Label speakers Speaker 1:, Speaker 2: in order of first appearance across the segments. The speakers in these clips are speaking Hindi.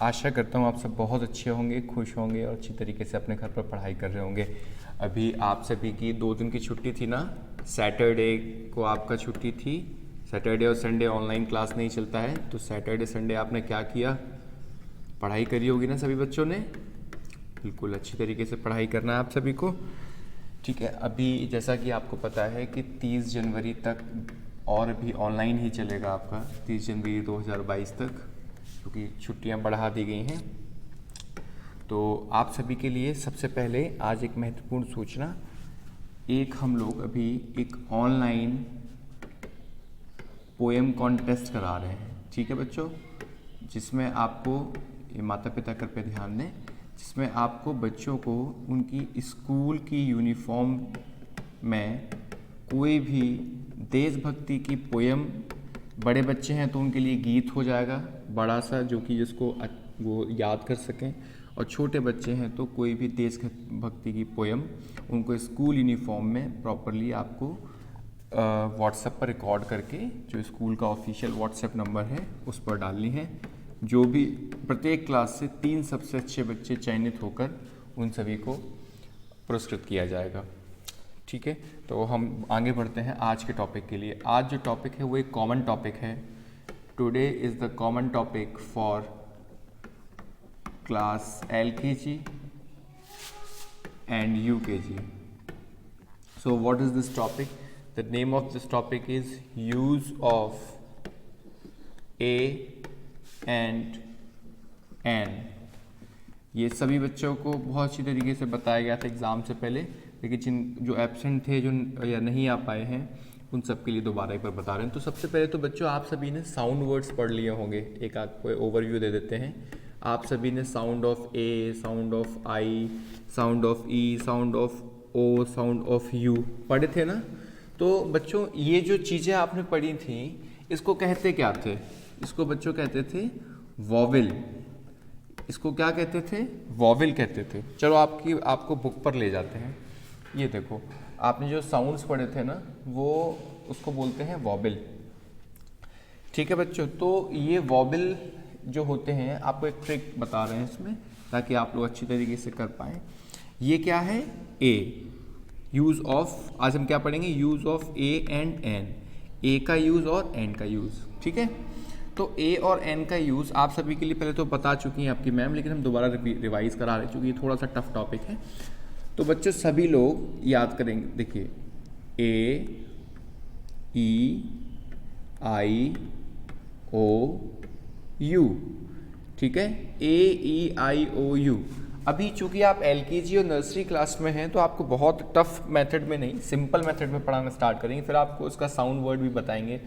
Speaker 1: आशा करता हूँ आप सब बहुत अच्छे होंगे, खुश होंगे और अच्छी तरीके से अपने घर पर पढ़ाई कर रहे होंगे। अभी आप सभी की 2 दिन की छुट्टी थी ना, सैटरडे को आपका छुट्टी थी। सैटरडे और संडे ऑनलाइन क्लास नहीं चलता है, तो सैटरडे संडे आपने क्या किया? पढ़ाई करी होगी ना सभी बच्चों ने। बिल्कुल अच्छी तरीके से पढ़ाई करना है आप सभी को, ठीक है। अभी जैसा कि आपको पता है कि 30 जनवरी तक और भी ऑनलाइन ही चलेगा आपका, 30 जनवरी 2022 तक, क्योंकि छुट्टियां बढ़ा दी गई हैं। तो आप सभी के लिए सबसे पहले आज एक महत्वपूर्ण सूचना, एक हम लोग अभी एक ऑनलाइन पोएम कॉन्टेस्ट करा रहे हैं, ठीक है बच्चों, जिसमें आपको, ये माता पिता कृपया ध्यान दें, जिसमें आपको बच्चों को उनकी स्कूल की यूनिफॉर्म में कोई भी देशभक्ति की पोएम, बड़े बच्चे हैं तो उनके लिए गीत हो जाएगा बड़ा सा, जो कि जिसको वो याद कर सकें, और छोटे बच्चे हैं तो कोई भी देशभक्ति की पोएम उनको स्कूल यूनिफॉर्म में प्रॉपरली आपको व्हाट्सएप पर रिकॉर्ड करके, जो स्कूल का ऑफिशियल व्हाट्सएप नंबर है उस पर डालनी है। जो भी प्रत्येक क्लास से 3 सबसे अच्छे बच्चे चयनित होकर उन सभी को पुरस्कृत किया जाएगा, ठीक है। तो हम आगे बढ़ते हैं आज के टॉपिक के लिए। आज जो टॉपिक है वो एक कॉमन टॉपिक है। Today is the common topic for class LKG and UKG. So what is this topic? The name of this topic is use of A and N. ये सभी बच्चों को बहुत अच्छी तरीके से बताया गया था एग्ज़ाम से पहले, लेकिन जिन जो एब्सेंट थे, जो या नहीं आ पाए हैं, उन सब के लिए दोबारा एक बार बता रहे हैं। तो सबसे पहले तो बच्चों आप सभी ने साउंड वर्ड्स पढ़ लिए होंगे, एक आपको ओवरव्यू दे देते हैं। आप सभी ने sound of A, sound of I, sound of E, sound of O, sound of U पढ़े थे ना। तो बच्चों ये जो चीज़ें आपने पढ़ी थी, इसको कहते क्या थे? इसको बच्चों कहते थे वॉवेल। इसको क्या कहते थे? वॉवेल कहते थे। चलो आपको बुक पर ले जाते हैं। ये देखो, आपने जो साउंड्स पढ़े थे ना, वो उसको बोलते हैं वॉवेल, ठीक है बच्चों। तो ये वॉवेल जो होते हैं, आपको एक ट्रिक बता रहे हैं इसमें, ताकि आप लोग अच्छी तरीके से कर पाएँ। ये क्या है? ए, यूज़ ऑफ, आज हम क्या पढ़ेंगे? Use of A and an, a का यूज़ और एन का यूज़, ठीक है। तो ए और एन का यूज़ आप सभी के लिए पहले तो बता चुकी हैं आपकी मैम, लेकिन हम दोबारा रिवाइज करा रहे हैं क्योंकि ये थोड़ा सा टफ टॉपिक है। तो बच्चों सभी लोग याद करेंगे, देखिए, ए, ई, आई, ओ, यू, ठीक है। ए, ई, आई, ओ, यू। अभी चूंकि आप LKG और नर्सरी क्लास में हैं, तो आपको बहुत टफ मेथड में नहीं, सिंपल मेथड में पढ़ाना स्टार्ट करेंगे। फिर आपको उसका साउंड वर्ड भी बताएंगे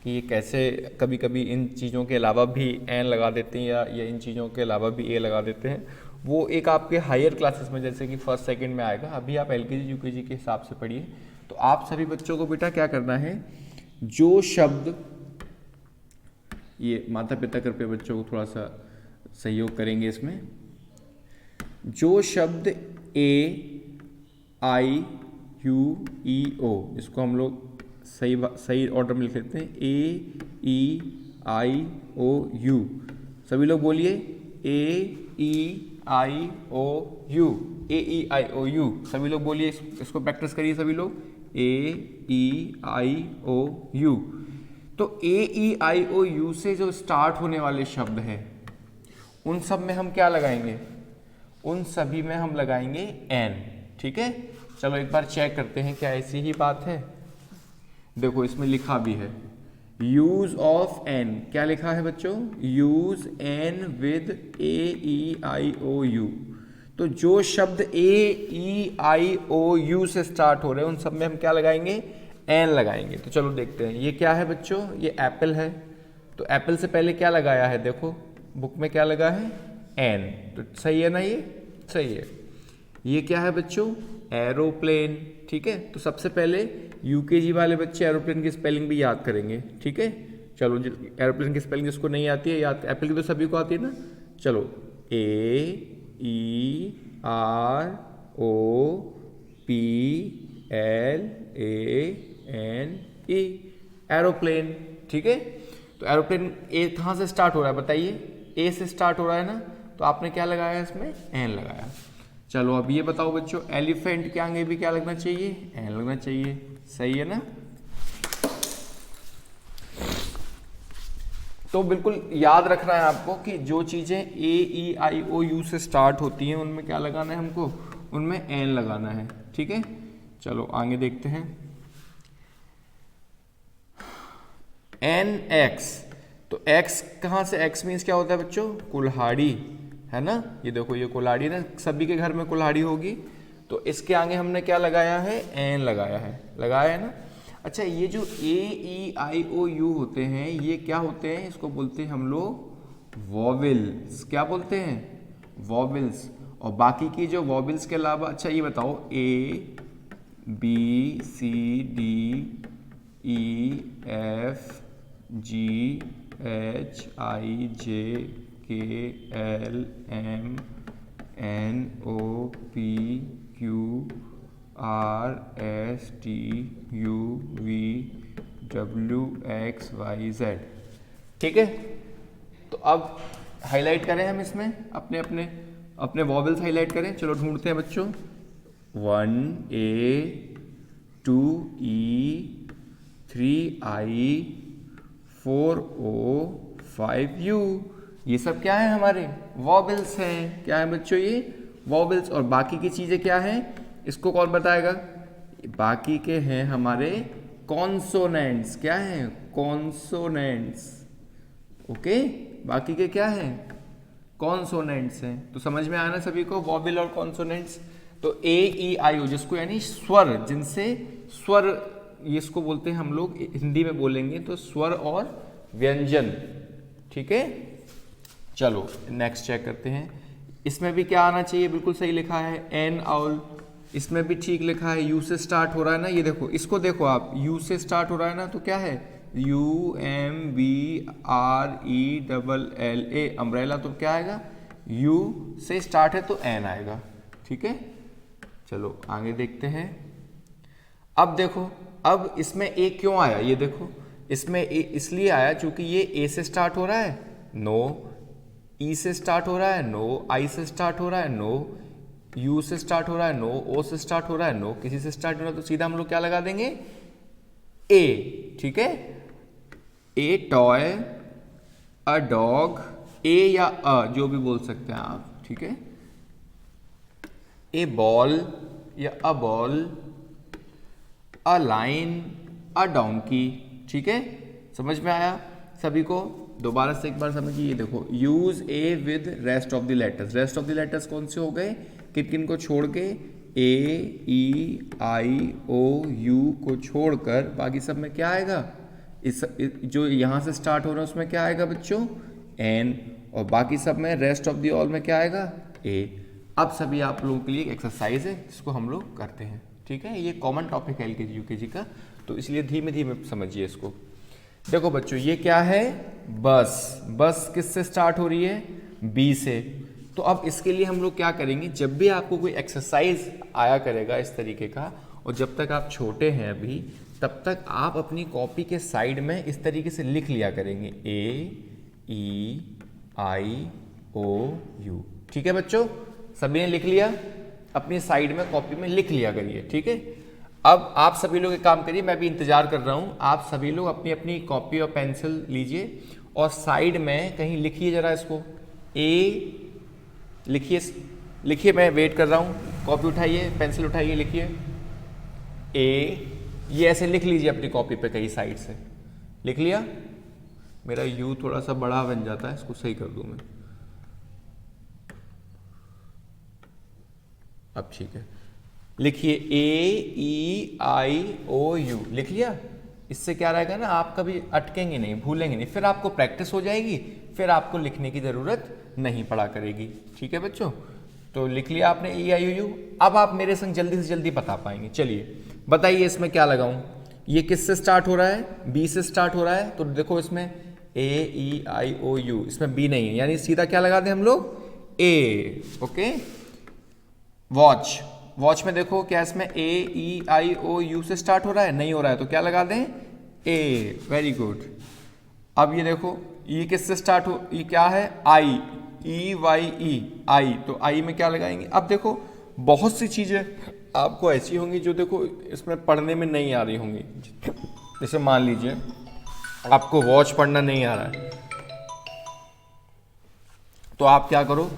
Speaker 1: कि ये कैसे कभी कभी इन चीज़ों के अलावा भी एन लगा देते हैं, या इन चीज़ों के अलावा भी ए लगा देते हैं। वो एक आपके हायर क्लासेस में, जैसे कि फर्स्ट सेकंड में आएगा। अभी आप LKG UKG के हिसाब से पढ़िए। तो आप सभी बच्चों को बेटा क्या करना है, जो शब्द, ये माता पिता कृपया बच्चों को थोड़ा सा सहयोग करेंगे इसमें, जो शब्द ए, आई, यू, ई, ओ, इसको हम लोग सही ऑर्डर में लिख लेते हैं। ए, ई, आई, ओ, यू। सभी लोग बोलिए ए, E, I, O, you. A, E, I, O, you. सभी लोग बोलिए, इसको प्रैक्टिस करिए सभी लोग। ए, ई, आई, ओ, यू। तो ए, ई, आई, ओ, यू से जो स्टार्ट होने वाले शब्द हैं, उन सब में हम क्या लगाएंगे? उन सभी में हम लगाएंगे एन, ठीक है। चलो एक बार चेक करते हैं क्या ऐसी ही बात है। देखो इसमें लिखा भी है यूज ऑफ एन। क्या लिखा है बच्चों? Use an with A, E, I, O, U. तो जो शब्द ए, ई, आई, ओ, यू से स्टार्ट हो रहे हैं, उन सब में हम क्या लगाएंगे? एन लगाएंगे। तो चलो देखते हैं ये क्या है बच्चों। ये एप्पल है, तो एप्पल से पहले क्या लगाया है? देखो बुक में क्या लगा है? एन। तो सही है ना? ये सही है। ये क्या है बच्चों? एरोप्लेन, ठीक है। तो सबसे पहले UKG वाले बच्चे एरोप्लेन की स्पेलिंग भी याद करेंगे, ठीक है। चलो एरोप्लेन की स्पेलिंग जिसको नहीं आती है याद, एप्पल की तो सभी को आती है ना। चलो A, E, R, O, P, L, A, N, E, aeroplane, ठीक है। तो एरोप्लेन ए कहाँ से स्टार्ट हो रहा है बताइए? ए से स्टार्ट हो रहा है ना, तो आपने क्या लगाया इसमें, एन लगाया। चलो अब ये बताओ बच्चों, एलिफेंट के आगे भी क्या लगना चाहिए, एन लगना चाहिए, सही है ना। तो बिल्कुल याद रखना है आपको कि जो चीजें ए ई आई ओ यू से स्टार्ट होती हैं उनमें क्या लगाना है हमको, उनमें एन लगाना है, ठीक है। चलो आगे देखते हैं, एन एक्स, तो एक्स कहाँ से, एक्स मीन्स क्या होता है बच्चों, कुल्हाड़ी, है ना। ये देखो ये कुल्हाड़ी ना, सभी के घर में कुल्हाड़ी होगी, तो इसके आगे हमने क्या लगाया है, एन लगाया है ना। अच्छा ये जो ए ई आई ओ यू होते हैं ये क्या होते हैं, इसको बोलते हैं हम लोग वॉवेल्स, क्या बोलते हैं, वॉवेल्स। और बाकी की जो वॉवेल्स के अलावा, अच्छा ये बताओ, A B C D E F G H I J K L M N O P Q R S T U V W X Y Z, ठीक है। तो अब हाईलाइट करें हम इसमें अपने अपने अपने वॉवेल्स हाईलाइट करें। चलो ढूंढते हैं बच्चों, 1 ए 2 ई 3 आई 4 ओ 5 यू, ये सब क्या है, हमारे वॉवेल्स हैं। क्या है बच्चों, ये वॉवेल्स। और बाकी की चीजें क्या हैं, इसको कौन बताएगा, बाकी के हैं हमारे कॉन्सोनेंट्स। क्या हैं, कॉन्सोनेंट्स, ओके। बाकी के क्या हैं, कॉन्सोनेंट्स हैं। तो समझ में आया ना सभी को, वॉवेल और कॉन्सोनेंट्स। तो ए ई आई ओ जिसको यानी स्वर, जिनसे स्वर, ये इसको बोलते हैं हम लोग हिंदी में बोलेंगे तो स्वर और व्यंजन, ठीक है। चलो नेक्स्ट चेक करते हैं, इसमें भी क्या आना चाहिए, बिल्कुल सही लिखा है, एन आउल, इसमें भी ठीक लिखा है, यू से स्टार्ट हो रहा है ना, ये देखो, इसको देखो आप, यू से स्टार्ट हो रहा है ना, तो क्या है, U M B R E double L A, umbrella, तो क्या आएगा, यू से स्टार्ट है तो एन आएगा, ठीक है। चलो आगे देखते हैं। अब देखो, अब इसमें ए क्यों आया, ये देखो, इसमें ए इसलिए आया क्योंकि ये ए से स्टार्ट हो रहा है, नो, ई से स्टार्ट हो रहा है, नो, आई से स्टार्ट हो रहा है, नो, यू से स्टार्ट हो रहा है, नो, ओ से स्टार्ट हो रहा है, नो, किसी से स्टार्ट हो रहा है, तो सीधा हम लोग क्या लगा देंगे, ए, ठीक है। ए टॉय, अ डॉग, ए या अ जो भी बोल सकते हैं आप, ठीक है। ए बॉल या a ball, a line, a donkey, ठीक है। समझ में आया सभी को, दोबारा से एक बार समझिए। देखो, use A with rest of the letters, rest of the letters कौन से हो गए, किन किन को छोड़ के, ए ई आई ओ यू को छोड़कर बाकी सब में क्या आएगा, इस जो यहाँ से स्टार्ट हो रहा है उसमें क्या आएगा बच्चों, एन, और बाकी सब में रेस्ट ऑफ द ऑल में क्या आएगा, ए। अब सभी आप लोगों के लिए एक एक्सरसाइज है जिसको हम लोग करते हैं, ठीक है। ये कॉमन टॉपिक है एलकेजी यूकेजी का, तो इसलिए धीमे धीमे समझिए इसको। देखो बच्चों, ये क्या है, बस, बस किससे स्टार्ट हो रही है, बी से। तो अब इसके लिए हम लोग क्या करेंगे, जब भी आपको कोई एक्सरसाइज आया करेगा इस तरीके का, और जब तक आप छोटे हैं अभी, तब तक आप अपनी कॉपी के साइड में इस तरीके से लिख लिया करेंगे, ए ई आई ओ यू, ठीक है बच्चों। सभी ने लिख लिया, अपनी साइड में कॉपी में लिख लिया करिए, ठीक है। अब आप सभी लोग एक काम करिए, मैं भी इंतजार कर रहा हूं, आप सभी लोग अपनी अपनी कॉपी और पेंसिल लीजिए और साइड में कहीं लिखिए जरा इसको, ए लिखिए, लिखिए, मैं वेट कर रहा हूं, कॉपी उठाइए, पेंसिल उठाइए, लिखिए ए, ये ऐसे लिख लीजिए अपनी कॉपी पे कहीं साइड से, लिख लिया। मेरा यू थोड़ा सा बड़ा बन जाता है, इसको सही कर दूं मैं, अब ठीक है। लिखिए ए ई आई ओ यू, लिख लिया। इससे क्या रहेगा ना, आप कभी अटकेंगे नहीं, भूलेंगे नहीं, फिर आपको प्रैक्टिस हो जाएगी, फिर आपको लिखने की जरूरत नहीं पड़ा करेगी, ठीक है बच्चों। तो लिख लिया आपने ए आई ओ यू। अब आप मेरे संग जल्दी से जल्दी बता पाएंगे। चलिए बताइए इसमें क्या लगाऊं, ये किससे स्टार्ट हो रहा है, बी से स्टार्ट हो रहा है, तो देखो इसमें ए ई आई ओ यू, इसमें बी नहीं है, यानी सीधा क्या लगा दें हम लोग, ए, ओके। वॉच, वॉच में देखो क्या इसमें ए ई आई ओ यू से स्टार्ट हो रहा है, नहीं हो रहा है, तो क्या लगा दें, ए, वेरी गुड। अब ये देखो ई किससे स्टार्ट हो, ई क्या है, आई, ई वाई ई, आई, तो आई में क्या लगाएंगे। अब देखो बहुत सी चीजें आपको ऐसी होंगी जो देखो इसमें पढ़ने में नहीं आ रही होंगी। जैसे मान लीजिए आपको वॉच पढ़ना नहीं आ रहा है, तो आप क्या करो,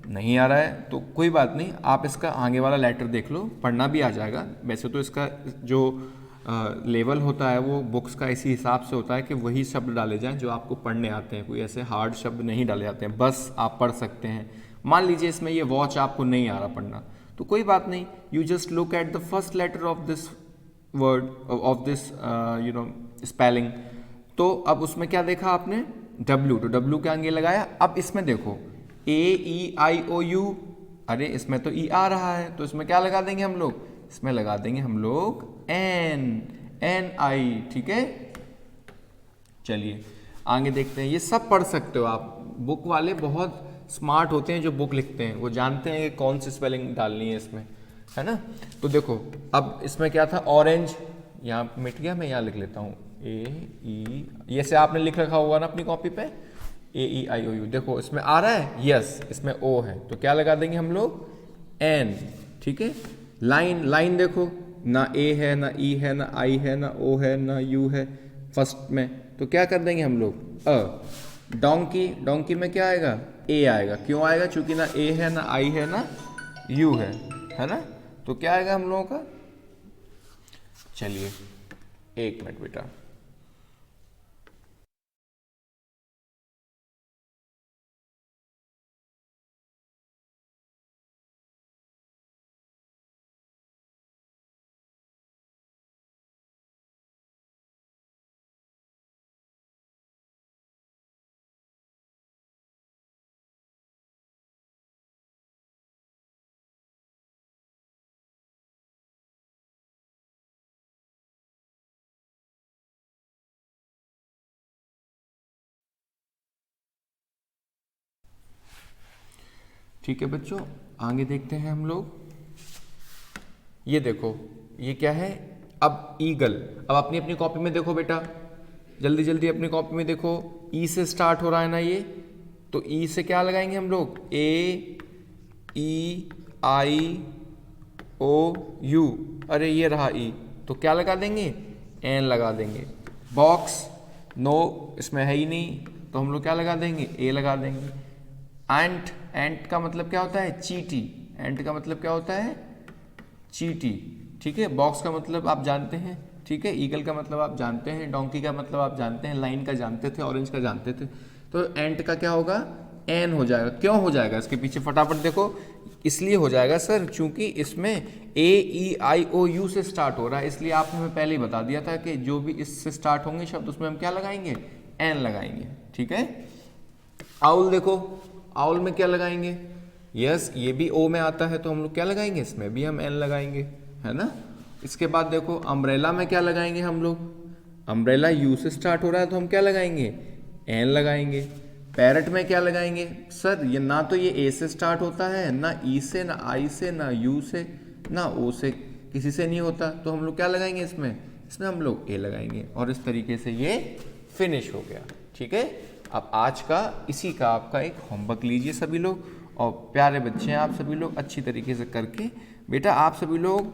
Speaker 1: नहीं आ रहा है तो कोई बात नहीं, आप इसका आगे वाला लेटर देख लो, पढ़ना भी आ जाएगा। वैसे तो इसका जो लेवल होता है वो बुक्स का इसी हिसाब से होता है कि वही शब्द डाले जाएं जो आपको पढ़ने आते हैं, कोई ऐसे हार्ड शब्द नहीं डाले जाते हैं, बस आप पढ़ सकते हैं। मान लीजिए इसमें ये वॉच आपको नहीं आ रहा पढ़ना, तो कोई बात नहीं, you just look at the first letter of this word, of this spelling. तो अब उसमें क्या देखा आपने, W, तो W के आगे लगाया। अब इसमें देखो AEIOU, अरे इसमें तो E आ रहा है, तो इसमें क्या लगा देंगे हम लोग, इसमें लगा देंगे हम लोग NI, ठीक है। चलिए आगे देखते हैं, ये सब पढ़ सकते हो आप। बुक वाले बहुत स्मार्ट होते हैं जो बुक लिखते हैं, वो जानते हैं कि कौन सी स्पेलिंग डालनी है इसमें, है ना। तो देखो अब इसमें क्या था, ऑरेंज, यहाँ मिट गया, मैं यहाँ लिख लेता हूँ AE, ये से आपने लिख रखा होगा ना अपनी कॉपी पे, AEIOU। देखो इसमें आ रहा है, यस, इसमें O है, तो क्या लगा देंगे हम लोग, N, ठीक है। लाइन, लाइन देखो ना A है ना E है ना I है ना O है ना U है फर्स्ट में, तो क्या कर देंगे हम लोग, अ। डोंकी, डोंकी में क्या आएगा, A आएगा, क्यों आएगा, चूंकि ना A है ना I है ना U है ना, तो क्या आएगा हम लोगों का। चलिए एक मिनट बेटा, ठीक है बच्चों, आगे देखते हैं हम लोग। ये देखो ये क्या है, अब ईगल। अब अपनी अपनी कॉपी में देखो बेटा, जल्दी जल्दी अपनी कॉपी में देखो, ई से स्टार्ट हो रहा है ना ये, तो ई से क्या लगाएंगे हम लोग, AEIOU, अरे ये रहा ई, तो क्या लगा देंगे, एन लगा देंगे। बॉक्स, नो इसमें है ही नहीं, तो हम लोग क्या लगा देंगे, ए लगा देंगे। एंट, एंट का मतलब क्या होता है, चीटी, एंट का मतलब क्या होता है, चीटी, ठीक है। बॉक्स का मतलब आप जानते हैं, ठीक है। ईगल का मतलब आप जानते हैं, डोंकी का मतलब आप जानते हैं, लाइन का जानते थे, ऑरेंज का जानते थे, तो एंट का क्या होगा, एन हो जाएगा। क्यों हो जाएगा, इसके पीछे फटाफट देखो, इसलिए हो जाएगा सर क्योंकि इसमें AEIOU से स्टार्ट हो रहा है, इसलिए आपने हमें पहले ही बता दिया था कि जो भी इससे स्टार्ट होंगे शब्द उसमें हम क्या लगाएंगे, एन लगाएंगे, ठीक है। आउल देखो, आउल में क्या लगाएंगे, यस ये भी ओ में आता है, तो हम लोग क्या लगाएंगे, इसमें भी हम एन लगाएंगे, है ना। इसके बाद देखो अम्ब्रेला में क्या लगाएंगे हम लोग, अम्ब्रेला यू से स्टार्ट हो रहा है तो हम क्या लगाएंगे, एन लगाएंगे। पैरट में क्या लगाएंगे सर, ये ना तो ये ए से स्टार्ट होता है, ना ई से, ना आई से, ना यू से, ना ओ से, किसी से नहीं होता, तो हम लोग क्या लगाएंगे इसमें, इसमें हम लोग ए लगाएंगे। और इस तरीके से ये फिनिश हो गया, ठीक है। अब आज का इसी का आपका एक होमवर्क लीजिए सभी लोग, और प्यारे बच्चे हैं आप सभी लोग, अच्छी तरीके से करके बेटा आप सभी लोग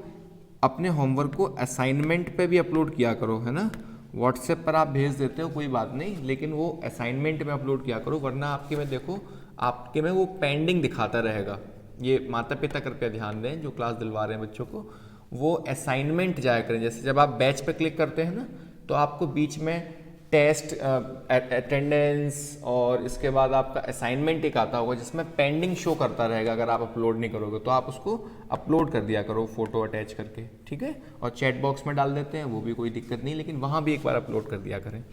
Speaker 1: अपने होमवर्क को असाइनमेंट पे भी अपलोड किया करो, है ना। व्हाट्सएप पर आप भेज देते हो कोई बात नहीं, लेकिन वो असाइनमेंट में अपलोड किया करो, वरना आपके में देखो आपके में वो पेंडिंग दिखाता रहेगा। ये माता पिता कृपया ध्यान दें जो क्लास दिलवा रहे हैं बच्चों को, वो असाइनमेंट जाया करें। जैसे जब आप बैच पे क्लिक करते हैं ना, तो आपको बीच में टेस्ट, अटेंडेंस और इसके बाद आपका असाइनमेंट एक आता होगा जिसमें पेंडिंग शो करता रहेगा। अगर आप अपलोड नहीं करोगे तो आप उसको अपलोड कर दिया करो फोटो अटैच करके, ठीक है। और चैट बॉक्स में डाल देते हैं, वो भी कोई दिक्कत नहीं, लेकिन वहाँ भी एक बार अपलोड कर दिया करें।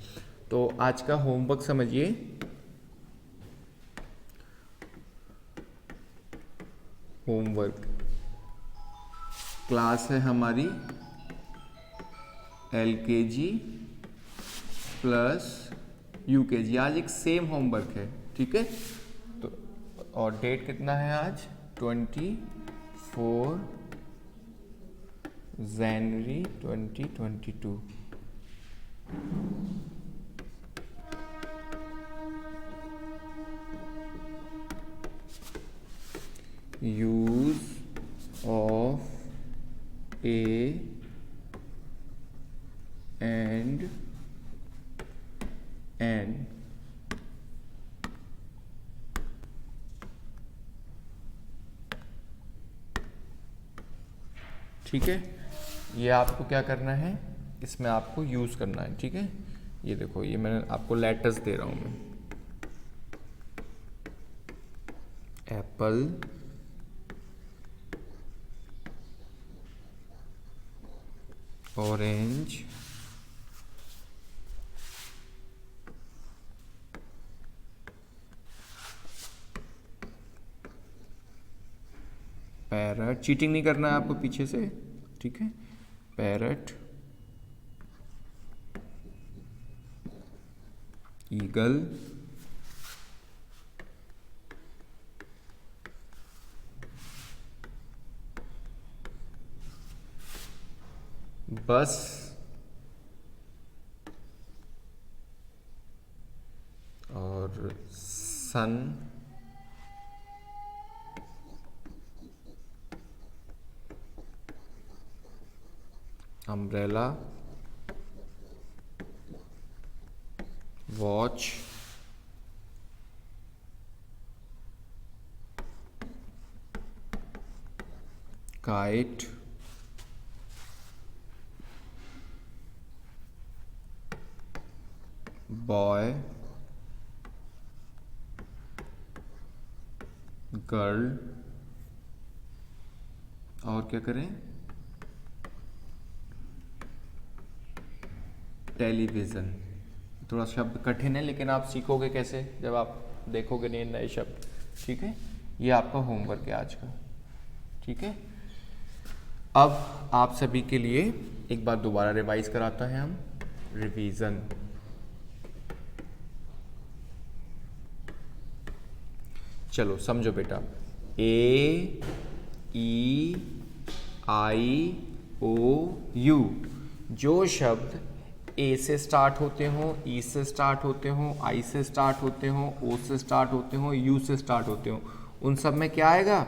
Speaker 1: तो आज का होमवर्क समझिए, होमवर्क क्लास है हमारी LKG प्लस UKG, आज एक सेम होमवर्क है, ठीक है। तो और डेट कितना है आज, 24 जनवरी 2022। Use of A and N. ठीक है, ये आपको क्या करना है, इसमें आपको यूज करना है। ठीक है, ये देखो, ये मैंने आपको लेटर्स दे रहा हूं मैं। एप्पल, ऑरेंज, पैरट, चीटिंग नहीं करना है आपको पीछे से। ठीक है, पैरट, ईगल, बस, और sun, umbrella, watch, kite, boy, girl, और क्या करें, टेलीविज़न। थोड़ा शब्द कठिन है, लेकिन आप सीखोगे कैसे जब आप देखोगे नहीं नए शब्द। ठीक है, ये आपका होमवर्क है आज का। ठीक है, अब आप सभी के लिए एक बार दोबारा रिवाइज कराता है हम, रिवीजन। चलो समझो बेटा, ए, ई, आई, ओ, यू, जो शब्द ए से स्टार्ट होते हो, ई से स्टार्ट होते हो, आई से स्टार्ट होते हो, ओ से स्टार्ट होते हो, यू से स्टार्ट होते हो, उन सब में क्या आएगा,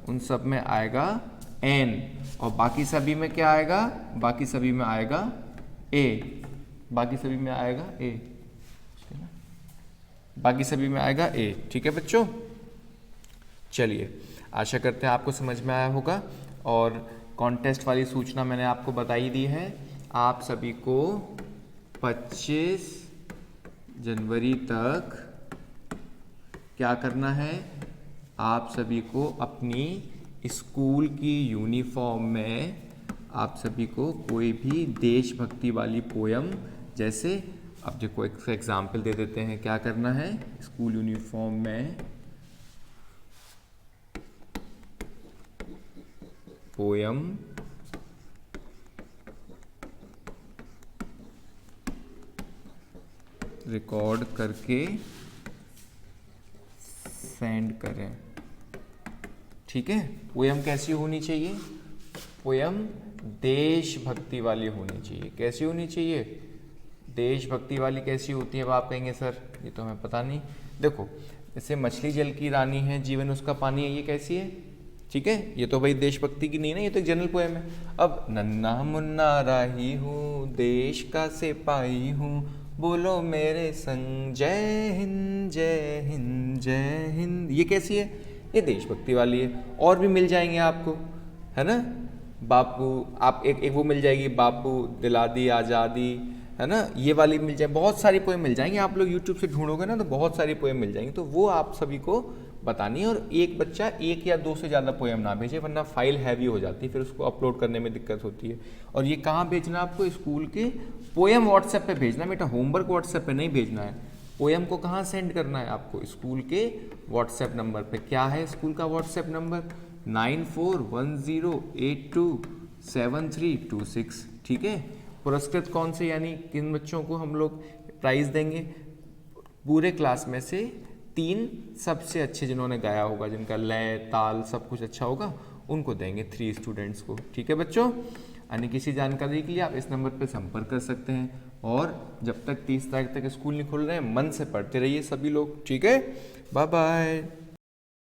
Speaker 1: उन सब में आएगा एन। और बाकी सभी में क्या आएगा, बाकी सभी में आएगा ए, बाकी सभी में आएगा ए, बाकी सभी में आएगा ए। ठीक है बच्चों, चलिए, आशा करते हैं आपको समझ में आया होगा। और कॉन्टेस्ट वाली सूचना मैंने आपको बताई दी है। आप सभी को 25 जनवरी तक क्या करना है, आप सभी को अपनी स्कूल की यूनिफॉर्म में आप सभी को कोई भी देशभक्ति वाली पोयम, जैसे अब देखो एक एग्जाम्पल दे देते हैं, क्या करना है, स्कूल यूनिफॉर्म में पोयम रिकॉर्ड करके सेंड करें। ठीक है, पोयम कैसी होनी चाहिए, पोयम देशभक्ति वाली होनी चाहिए। कैसी होनी चाहिए, देशभक्ति वाली। कैसी होती है, अब आप कहेंगे सर ये तो हमें पता नहीं। देखो, जैसे मछली जल की रानी है, जीवन उसका पानी है, ये कैसी है, ठीक है, ये तो भाई देशभक्ति की नहीं ना, ये तो एक जनरल पोएम है। अब नन्ना मुन्ना राही हूँ, देश का सिपाही हूँ, बोलो मेरे संग जय हिंद जय हिंद जय हिंद, ये कैसी है, ये देशभक्ति वाली है। और भी मिल जाएंगे आपको, है ना, बापू, आप एक वो मिल जाएगी, बापू दिला दी आज़ादी, है ना, ये वाली मिल जाए। बहुत सारी पोएम मिल जाएंगी, आप लोग यूट्यूब से ढूंढोगे ना तो बहुत सारी पोएम मिल जाएंगी, तो वो आप सभी को बतानी है। और एक बच्चा एक या दो से ज़्यादा पोएम ना भेजे, वरना फाइल हैवी हो जाती है, फिर उसको अपलोड करने में दिक्कत होती है। और ये कहाँ भेजना आपको, स्कूल के पोएम व्हाट्सएप पे भेजना बेटा, होमवर्क व्हाट्सएप पे नहीं भेजना है। पोएम को कहाँ सेंड करना है आपको, स्कूल के व्हाट्सएप नंबर पे। क्या है स्कूल का व्हाट्सएप नंबर, 9410827326। ठीक है, पुरस्कृत कौन से, यानी किन बच्चों को हम लोग प्राइज़ देंगे, पूरे क्लास में से 3 सबसे अच्छे जिन्होंने गाया होगा, जिनका लय ताल सब कुछ अच्छा होगा, उनको देंगे 3 स्टूडेंट्स को। ठीक है बच्चों, अन्य किसी जानकारी के लिए आप इस नंबर पर संपर्क कर सकते हैं। और जब तक 30 तारीख तक स्कूल नहीं खुल रहे हैं, मन से पढ़ते रहिए सभी लोग। ठीक है, बाय बाय।